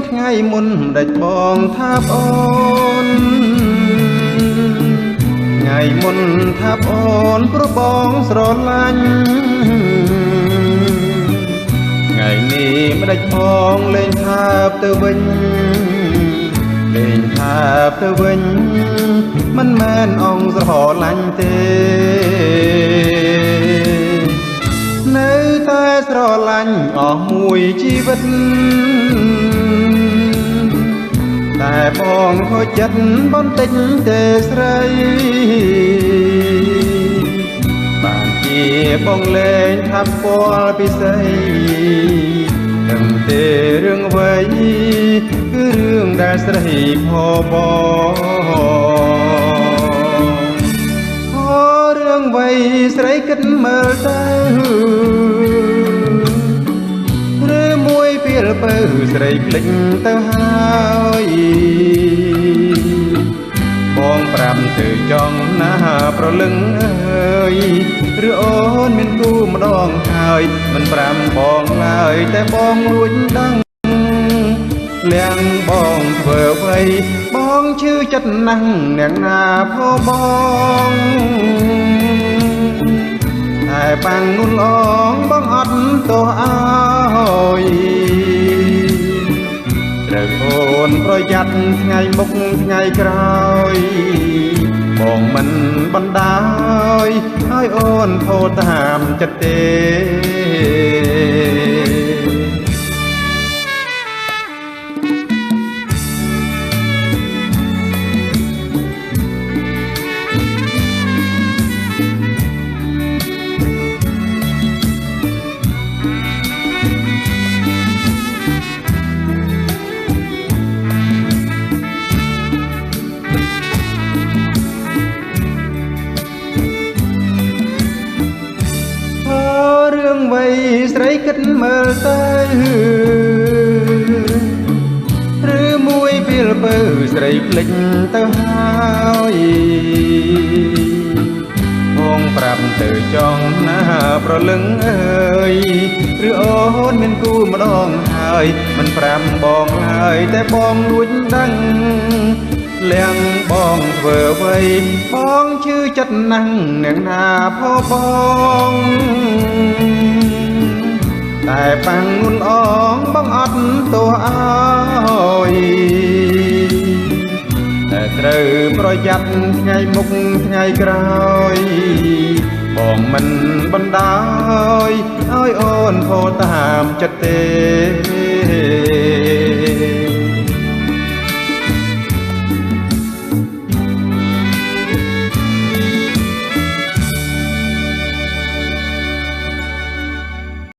ថ្ងៃមុនដាច់បងថាអូនថ្ងៃមុនថាអូនព្រោះបងស្រឡាញ់ថ្ងៃនេះមិនដាច់បងលេងថាបទៅវិញលេងថាបទៅវិញមិនមែនអងស្រឡាញ់ទេនៅតែស្រឡាញ់អស់មួយជីវិតតែបងខូចចិត្តបន្តិចទេស្រីបានជាបងលែងថាពលពិសេសដឹងទេរឿងអ្វីគឺរឿងដែលស្រីផបងរឿងអ្វីស្រីគិតមើលទៅឬមួយពេលបើស្រីភ្លេចទៅហើយបងប្រាប់ទៅចង់ណាប្រលឹងអើយឬអូនមានគូម្ដងហើយមិនប្រាំបងឡើយតែបងរួចដឹងលៀងបងធ្វើអ្វីបងឈឺចិត្តណាស់អ្នកណាផបងតែប៉ាំងនុនអងបងអត់ទោះអើយត្រូវអូនប្រយ័ត្នថ្ងៃមុខថ្ងៃក្រោយបងមិនបណ្ដោយឲ្យអូនធូរតាមចិត្តទេរឿងអ្វីស្រីគិតមើលទៅឬមួយពេលបើស្រីភ្លេចទៅហើយបងប្រាប់ទៅចង់ណាប្រលឹងអើយឬអូនមានគូម្ដងហើយមិនប្រាំបងឡើយតែបងលួចដឹងលៀងបងធ្វើអ្វីបងឈឺចិត្តណាស់អ្នកណាផបងតែប៉ាំងនុនអងបងអត់ទោះអើយតែត្រូវប្រយ័ត្នថ្ងៃមុខថ្ងៃក្រោយបងមិនបណ្ដោយឲ្យអូនខូចតាមចិត្តទេ